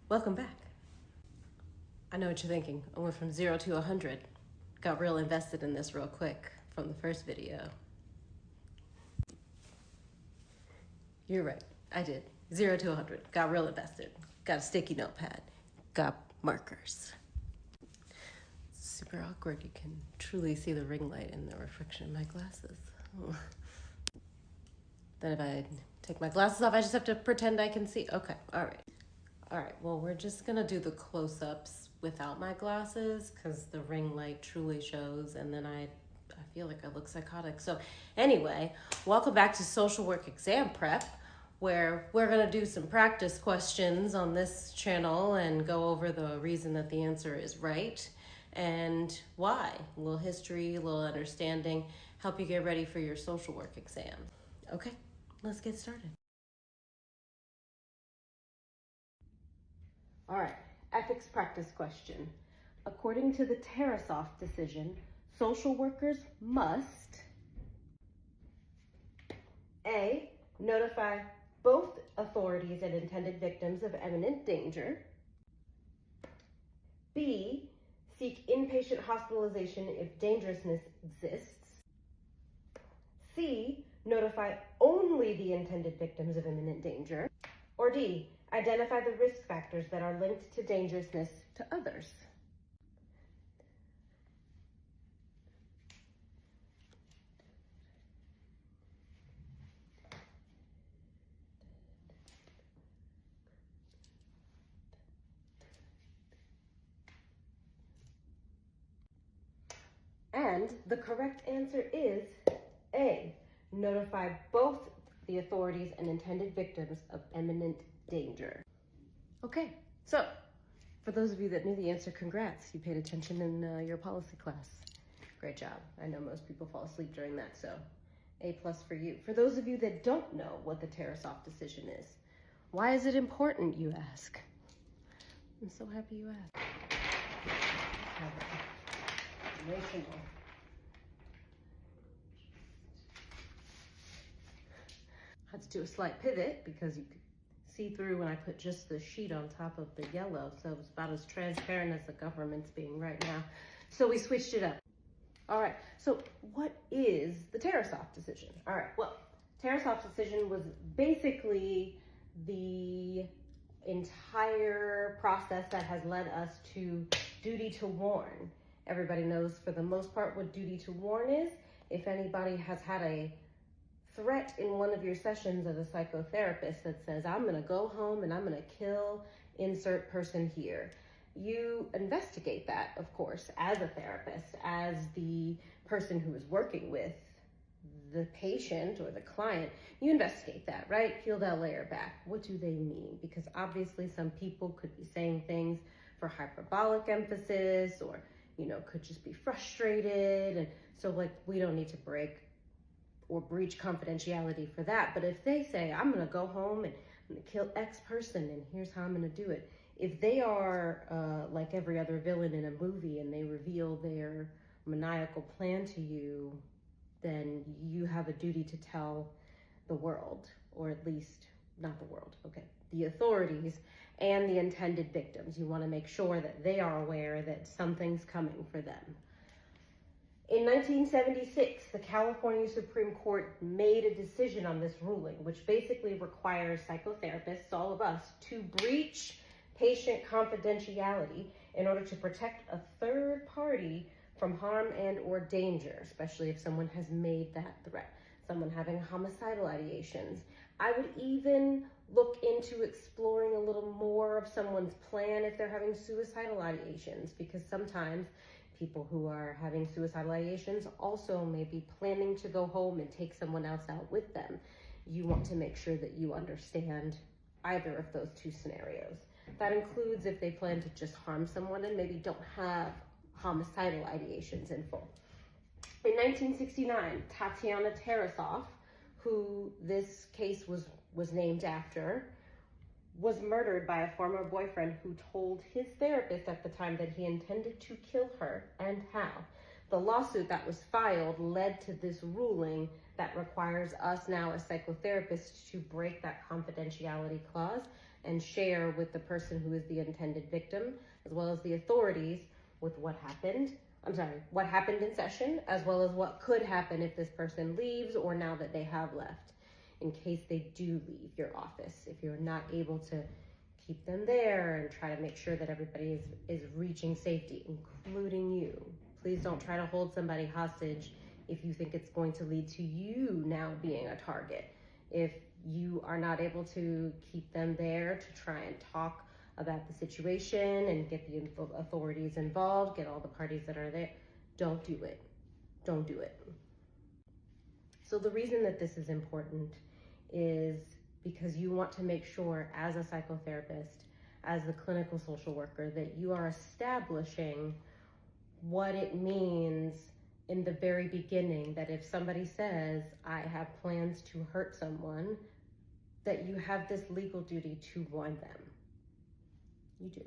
Welcome back. I know what you're thinking. I went from 0 to 100. Got real invested in this real quick from the first video. You're right. I did. 0 to 100. Got real invested. Got a sticky notepad. Got markers. Super awkward. You can truly see the ring light in the reflection of my glasses. Oh. Then if I take my glasses off, I just have to pretend I can see. Okay, all right. All right, well, we're just gonna do the close-ups without my glasses because the ring light truly shows, and then I feel like I look psychotic. So anyway, welcome back to Social Work Exam Prep, where we're gonna do some practice questions on this channel and go over the reason that the answer is right and why. A little history, a little understanding, help you get ready for your social work exam. Okay, let's get started. All right, ethics practice question. According to the Tarasoff Decision, social workers must A, notify both authorities and intended victims of imminent danger. B, seek inpatient hospitalization if dangerousness exists. C, notify only the intended victims of imminent danger. Or D, identify the risk factors that are linked to dangerousness to others. And the correct answer is A, notify both the authorities and intended victims of imminent danger. Okay, so for those of you that knew the answer, congrats. You paid attention in your policy class. Great job. I know most people fall asleep during that, so A+ for you. For those of you that don't know what the Tarasoff Decision is, why is it important, you ask? I'm so happy you asked. Emotional. I had to do a slight pivot because you could see through when I put just the sheet on top of the yellow, so it was about as transparent as the government's being right now. So we switched it up. All right, so what is the Tarasoff Decision? All right, well, Tarasoff Decision was basically the entire process that has led us to duty to warn. Everybody knows for the most part what duty to warn is. If anybody has had a threat in one of your sessions as a psychotherapist that says, I'm gonna go home and I'm gonna kill insert person here, you investigate that, of course, as a therapist, as the person who is working with the patient or the client. You investigate that, right? Peel that layer back. What do they mean? Because obviously some people could be saying things for hyperbolic emphasis, or could just be frustrated, and so we don't need to break or breach confidentiality for that. But if they say, I'm gonna go home and I'm gonna kill X person and here's how I'm gonna do it, if they are like every other villain in a movie and they reveal their maniacal plan to you, then you have a duty to tell the world, or at least not the world, okay, the authorities and the intended victims. You want to make sure that they are aware that something's coming for them. In 1976, the California Supreme Court made a decision on this ruling, which basically requires psychotherapists, all of us, to breach patient confidentiality in order to protect a third party from harm and or danger, especially if someone has made that threat, someone having homicidal ideations. I would even look into exploring a little more of someone's plan if they're having suicidal ideations, because sometimes people who are having suicidal ideations also may be planning to go home and take someone else out with them. You want to make sure that you understand either of those two scenarios. That includes if they plan to just harm someone and maybe don't have homicidal ideations in full. In 1969, Tatiana Tarasoff, who this case was named after, was murdered by a former boyfriend who told his therapist at the time that he intended to kill her, and how. The lawsuit that was filed led to this ruling that requires us now as psychotherapists to break that confidentiality clause and share with the person who is the intended victim, as well as the authorities, with what happened in session, as well as what could happen if this person leaves or now that they have left, in case they do leave your office. If you're not able to keep them there and try to make sure that everybody is reaching safety, including you. Please don't try to hold somebody hostage if you think it's going to lead to you now being a target. If you are not able to keep them there to try and talk about the situation and get the authorities involved, get all the parties that are there, don't do it. Don't do it. So the reason that this is important is because you want to make sure, as a psychotherapist, as the clinical social worker, that you are establishing what it means in the very beginning, that if somebody says, I have plans to hurt someone, that you have this legal duty to warn them. You do.